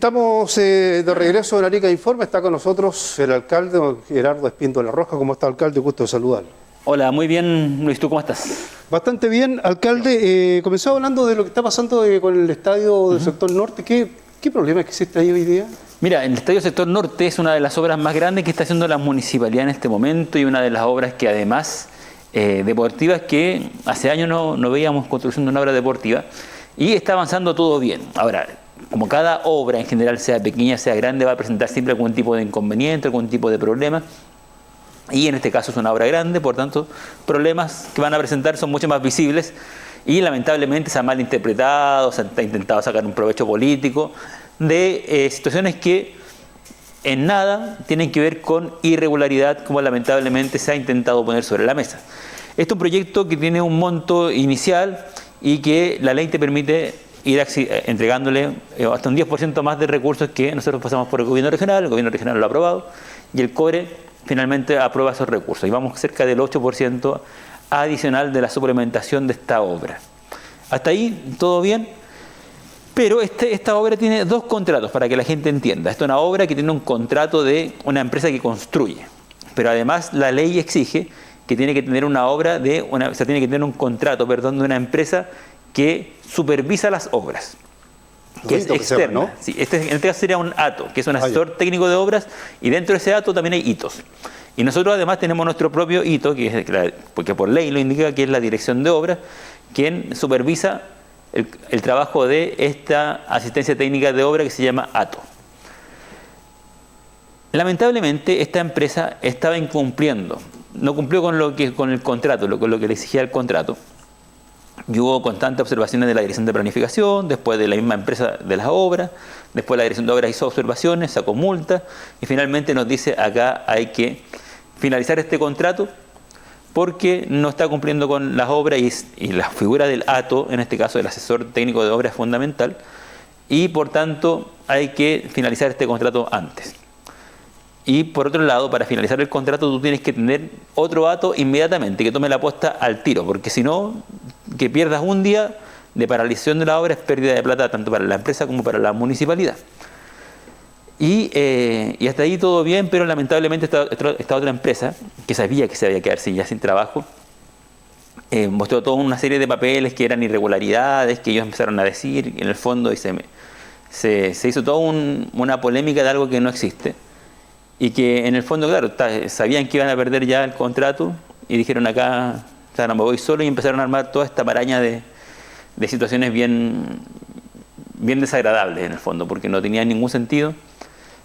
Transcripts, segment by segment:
Estamos de regreso en Arica Informa. Está con nosotros el alcalde, don Gerardo Espíndola Roja. ¿Cómo está, alcalde? Gusto de saludarlo. Hola, muy bien, Luis. ¿Tú cómo estás? Bastante bien, alcalde. Comenzó hablando de lo que está pasando con el estadio del sector norte. ¿Qué problema existe ahí hoy día? Mira, el estadio sector norte es una de las obras más grandes que está haciendo la municipalidad en este momento y una de las obras que además deportivas que hace años no veíamos construcción de una obra deportiva y está avanzando todo bien. Ahora, como cada obra en general, sea pequeña, sea grande, va a presentar siempre algún tipo de inconveniente, algún tipo de problema. Y en este caso es una obra grande, por tanto, problemas que van a presentar son mucho más visibles y lamentablemente se ha malinterpretado, se ha intentado sacar un provecho político de situaciones que en nada tienen que ver con irregularidad, como lamentablemente se ha intentado poner sobre la mesa. Este es un proyecto que tiene un monto inicial y que la ley te permite ir entregándole hasta un 10% más de recursos que nosotros pasamos por el gobierno regional lo ha aprobado y el CORE finalmente aprueba esos recursos y vamos cerca del 8% adicional de la suplementación de esta obra. Hasta ahí todo bien, pero esta obra tiene dos contratos para que la gente entienda. Esta es una obra que tiene un contrato de una empresa que construye, pero además la ley exige que tiene que tener tiene que tener un contrato, de una empresa que supervisa las obras, que es externa, ¿no? Sí, en este caso sería un ATO, que es un asesor técnico de obras, y dentro de ese ATO también hay hitos. Y nosotros además tenemos nuestro propio hito, porque por ley lo indica, que es la dirección de obras, quien supervisa el trabajo de esta asistencia técnica de obra que se llama ATO. Lamentablemente esta empresa estaba incumpliendo, no cumplió con el contrato, con lo que le exigía el contrato. Y hubo constantes observaciones de la dirección de planificación, después de la misma empresa de las obras, después la dirección de obras hizo observaciones, sacó multas y finalmente nos dice acá hay que finalizar este contrato porque no está cumpliendo con las obras y la figura del ATO, en este caso del asesor técnico de obras, es fundamental y por tanto hay que finalizar este contrato antes. Y por otro lado, para finalizar el contrato tú tienes que tener otro ATO inmediatamente, que tome la posta al tiro, porque si no, que pierdas un día de paralización de la obra es pérdida de plata tanto para la empresa como para la municipalidad. Y hasta ahí todo bien, pero lamentablemente esta otra empresa, que sabía que se había quedado sin trabajo, mostró toda una serie de papeles que eran irregularidades, que ellos empezaron a decir, en el fondo, y se hizo toda una polémica de algo que no existe. Y que en el fondo, claro, sabían que iban a perder ya el contrato y dijeron acá, no me voy solo, y empezaron a armar toda esta maraña de situaciones bien desagradables en el fondo, porque no tenían ningún sentido.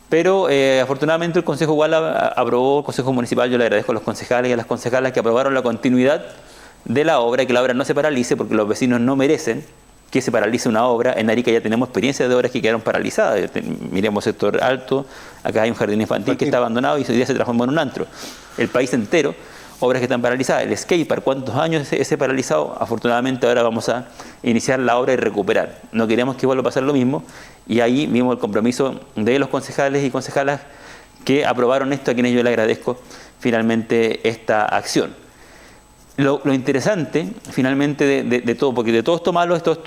Pero afortunadamente el Consejo igual aprobó, el Consejo Municipal, yo le agradezco a los concejales y a las concejalas que aprobaron la continuidad de la obra y que la obra no se paralice, porque los vecinos no merecen que se paralice una obra. En Arica ya tenemos experiencia de obras que quedaron paralizadas. Miremos sector alto, acá hay un jardín infantil que está abandonado y hoy día se transformó en un antro. El país entero, obras que están paralizadas. El skatepark, ¿cuántos años ese paralizado? Afortunadamente ahora vamos a iniciar la obra y recuperar. No queremos que vuelva a pasar lo mismo y ahí vimos el compromiso de los concejales y concejalas que aprobaron esto, a quienes yo le agradezco finalmente esta acción. Lo interesante, finalmente, de todo, porque de todo esto malo, estos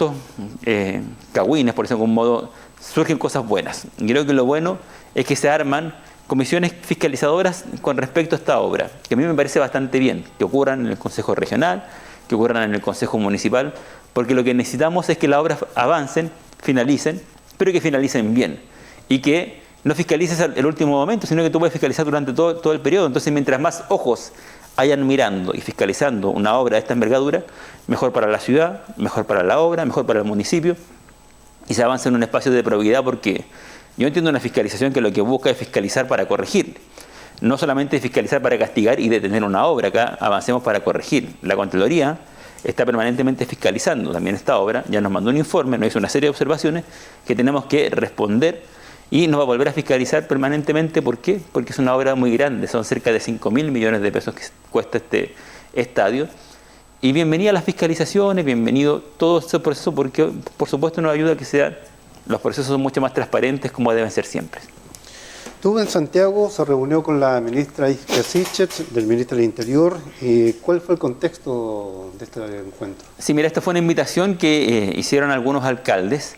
cagüines, por decirlo de algún modo, surgen cosas buenas. Y creo que lo bueno es que se arman comisiones fiscalizadoras con respecto a esta obra, que a mí me parece bastante bien, que ocurran en el Consejo Regional, que ocurran en el Consejo Municipal, porque lo que necesitamos es que las obras avancen, finalicen, pero que finalicen bien. Y que no fiscalices el último momento, sino que tú puedes fiscalizar durante todo el periodo. Entonces, mientras más ojos hayan mirando y fiscalizando una obra de esta envergadura, mejor para la ciudad, mejor para la obra, mejor para el municipio, y se avanza en un espacio de probidad, porque yo entiendo una fiscalización que lo que busca es fiscalizar para corregir, no solamente fiscalizar para castigar y detener una obra. Acá avancemos para corregir. La Contraloría está permanentemente fiscalizando también esta obra, ya nos mandó un informe, nos hizo una serie de observaciones que tenemos que responder y nos va a volver a fiscalizar permanentemente. ¿Por qué? Porque es una obra muy grande, son cerca de 5.000 millones de pesos que cuesta este estadio. Y bienvenida las fiscalizaciones, bienvenido todo ese proceso, porque por supuesto nos ayuda a que los procesos son mucho más transparentes, como deben ser siempre. Estuvo en Santiago, se reunió con la ministra Iskra Sichert, del ministro del Interior. ¿Cuál fue el contexto de este encuentro? Sí, mira, esta fue una invitación que hicieron algunos alcaldes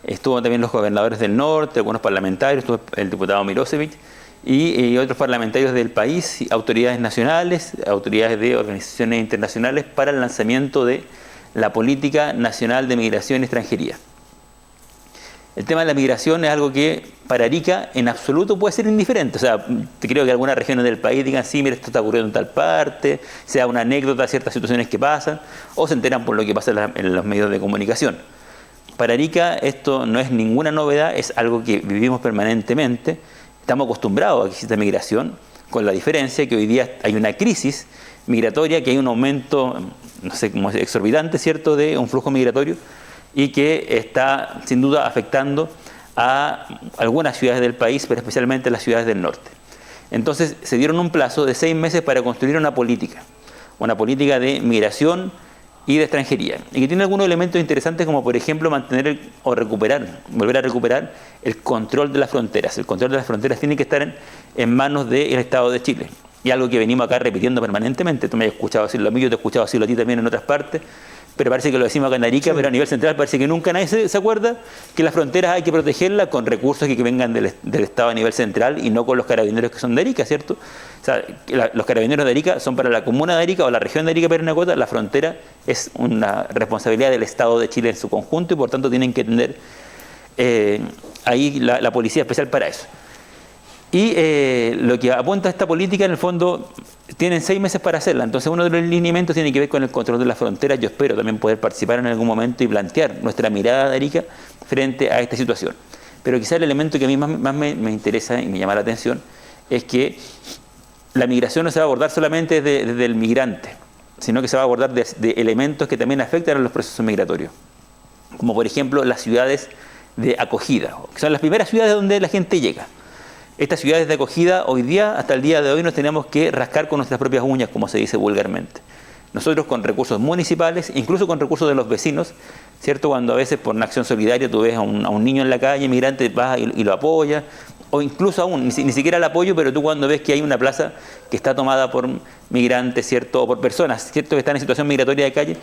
estuvo también los gobernadores del norte, algunos parlamentarios, estuvo el diputado Milosevic y otros parlamentarios del país, autoridades nacionales, autoridades de organizaciones internacionales para el lanzamiento de la Política Nacional de Migración y Extranjería. El tema de la migración es algo que para Arica en absoluto puede ser indiferente. O sea, te creo que algunas regiones del país digan, sí, mira, esto está ocurriendo en tal parte, sea una anécdota, ciertas situaciones que pasan, o se enteran por lo que pasa en los medios de comunicación. Para Arica esto no es ninguna novedad, es algo que vivimos permanentemente. Estamos acostumbrados a que exista migración, con la diferencia que hoy día hay una crisis migratoria, que hay un aumento, no sé, como exorbitante, ¿cierto?, de un flujo migratorio, y que está sin duda afectando a algunas ciudades del país, pero especialmente a las ciudades del norte. Entonces se dieron un plazo de 6 meses para construir una política de migración y de extranjería, y que tiene algunos elementos interesantes como por ejemplo volver a recuperar el control de las fronteras. El control de las fronteras tiene que estar en manos del Estado de Chile, y algo que venimos acá repitiendo permanentemente. Tú me has escuchado decirlo a mí, yo te he escuchado decirlo a ti también en otras partes, pero parece que lo decimos acá en Arica, sí. Pero a nivel central parece que nunca nadie se acuerda que las fronteras hay que protegerlas con recursos que vengan del Estado a nivel central y no con los carabineros que son de Arica, ¿cierto? O sea, los carabineros de Arica son para la comuna de Arica o la región de Arica Parinacota. La frontera es una responsabilidad del Estado de Chile en su conjunto y por tanto tienen que tener ahí la policía especial para eso. Y lo que apunta a esta política, en el fondo, tienen 6 meses para hacerla. Entonces, uno de los lineamientos tiene que ver con el control de las fronteras. Yo espero también poder participar en algún momento y plantear nuestra mirada de Arica frente a esta situación. Pero quizá el elemento que a mí más me interesa y me llama la atención es que la migración no se va a abordar solamente desde el migrante, sino que se va a abordar de elementos que también afectan a los procesos migratorios. Como por ejemplo las ciudades de acogida, que son las primeras ciudades donde la gente llega. Estas ciudades de acogida, hoy día, hasta el día de hoy, nos tenemos que rascar con nuestras propias uñas, como se dice vulgarmente. Nosotros con recursos municipales, incluso con recursos de los vecinos, ¿cierto? Cuando a veces por una acción solidaria tú ves a un niño en la calle, migrante, vas y lo apoyas, o incluso aún, ni siquiera el apoyo, pero tú cuando ves que hay una plaza que está tomada por migrantes, ¿cierto? O por personas, ¿cierto? Que están en situación migratoria de calle,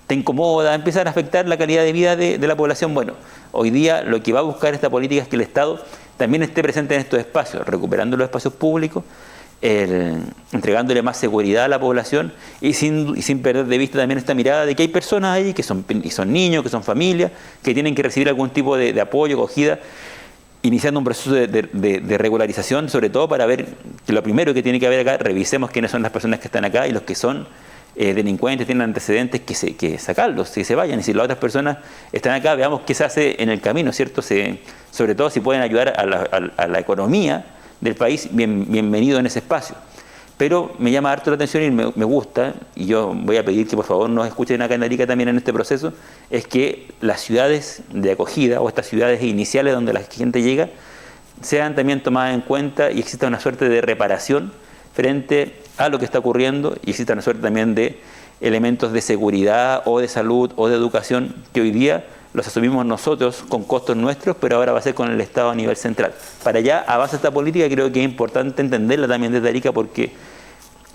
te incomoda, empiezan a afectar la calidad de vida de la población. Bueno, hoy día lo que va a buscar esta política es que el Estado también esté presente en estos espacios, recuperando los espacios públicos, entregándole más seguridad a la población y sin perder de vista también esta mirada de que hay personas ahí que son niños, que son familias, que tienen que recibir algún tipo de apoyo, acogida, iniciando un proceso de regularización, sobre todo para ver que lo primero que tiene que haber acá, revisemos quiénes son las personas que están acá y los que son delincuentes, tienen antecedentes, que sacarlos, que se vayan. Y si las otras personas están acá, veamos qué se hace en el camino, ¿cierto? Sobre todo si pueden ayudar a la economía del país, bienvenido en ese espacio. Pero me llama harto la atención y me gusta, y yo voy a pedir que por favor nos escuchen acá en Arica también en este proceso, es que las ciudades de acogida o estas ciudades iniciales donde la gente llega sean también tomadas en cuenta y exista una suerte de reparación frente a lo que está ocurriendo y exista una suerte también de elementos de seguridad o de salud o de educación que hoy día los asumimos nosotros con costos nuestros, pero ahora va a ser con el Estado a nivel central. Para allá avanza esta política, creo que es importante entenderla también desde Arica porque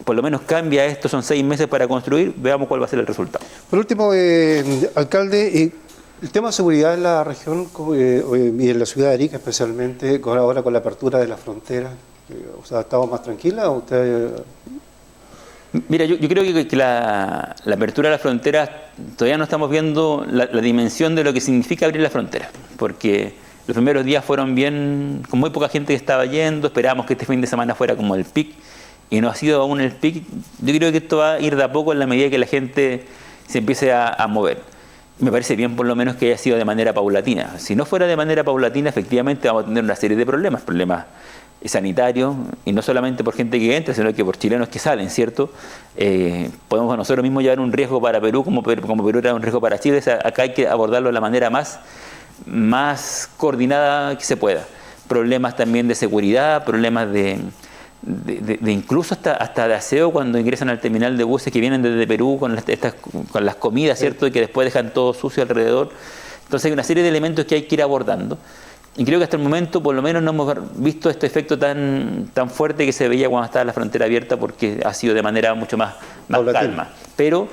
por lo menos cambia esto, son 6 meses para construir, veamos cuál va a ser el resultado. Por último, alcalde, el tema de seguridad en la región y en la ciudad de Arica especialmente, ahora con la apertura de las fronteras, o sea, ¿estamos más tranquilas o usted...? Mira, yo creo que la apertura de las fronteras, todavía no estamos viendo la dimensión de lo que significa abrir las fronteras, porque los primeros días fueron bien, con muy poca gente que estaba yendo, esperábamos que este fin de semana fuera como el pic, y no ha sido aún el pic. Yo creo que esto va a ir de a poco en la medida que la gente se empiece a mover. Me parece bien por lo menos que haya sido de manera paulatina. Si no fuera de manera paulatina, efectivamente vamos a tener una serie de problemas sanitarios, y no solamente por gente que entra, sino que por chilenos que salen, ¿cierto? Podemos nosotros mismos llevar un riesgo para Perú, como Perú era un riesgo para Chile. O sea, acá hay que abordarlo de la manera más coordinada que se pueda. Problemas también de seguridad, problemas de incluso hasta de aseo cuando ingresan al terminal de buses que vienen desde Perú con las comidas, ¿cierto? Y que después dejan todo sucio alrededor. Entonces hay una serie de elementos que hay que ir abordando. Y creo que hasta el momento por lo menos no hemos visto este efecto tan fuerte que se veía cuando estaba la frontera abierta, porque ha sido de manera mucho más calma. Pero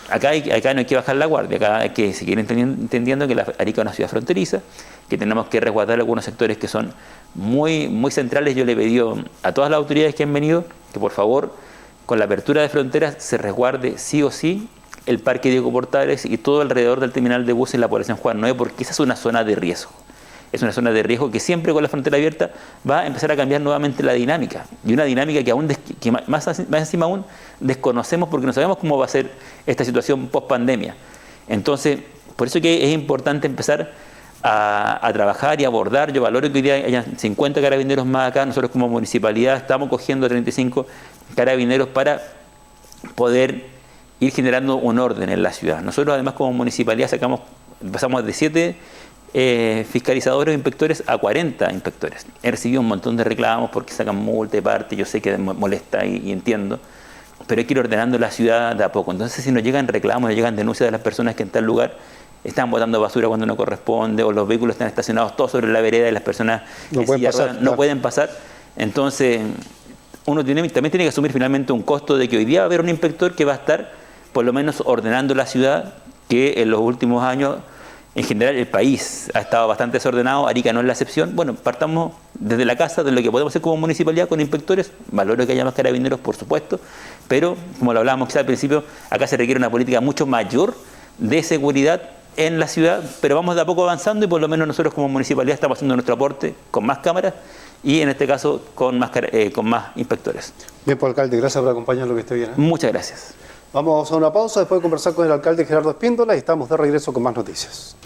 acá no hay que bajar la guardia, acá hay que seguir entendiendo que Arica es una ciudad fronteriza, que tenemos que resguardar algunos sectores que son muy, muy centrales. Yo le he pedido a todas las autoridades que han venido que por favor, con la apertura de fronteras, se resguarde sí o sí el Parque Diego Portales y todo alrededor del terminal de buses en la población Juan 9, porque esa es una zona de riesgo. Es una zona de riesgo que siempre con la frontera abierta va a empezar a cambiar nuevamente la dinámica. Y una dinámica que aún más encima aún desconocemos porque no sabemos cómo va a ser esta situación post pandemia. Entonces, por eso que es importante empezar a trabajar y abordar. Yo valoro que hoy día haya 50 carabineros más acá. Nosotros como municipalidad estamos cogiendo 35 carabineros para poder ir generando un orden en la ciudad. Nosotros además como municipalidad pasamos de 7 fiscalizadores o inspectores a 40 inspectores. He recibido un montón de reclamos porque sacan multa de parte, yo sé que molesta y entiendo, pero hay que ir ordenando la ciudad de a poco. Entonces, si nos llegan reclamos, nos llegan denuncias de las personas que en tal lugar están botando basura cuando no corresponde, o los vehículos están estacionados todos sobre la vereda y las personas no pueden pasar, entonces uno también tiene que asumir finalmente un costo de que hoy día va a haber un inspector que va a estar por lo menos ordenando la ciudad, que en los últimos años en general el país ha estado bastante desordenado. Arica no es la excepción. Bueno, partamos desde la casa, de lo que podemos hacer como municipalidad con inspectores. Valoro que haya más carabineros, por supuesto, pero como lo hablábamos quizá al principio, acá se requiere una política mucho mayor de seguridad en la ciudad, pero vamos de a poco avanzando y por lo menos nosotros como municipalidad estamos haciendo nuestro aporte con más cámaras y en este caso con más inspectores. Bien, pues alcalde, gracias por acompañarnos, que esté bien. Muchas gracias. Vamos a una pausa, después de conversar con el alcalde Gerardo Espíndola y estamos de regreso con más noticias.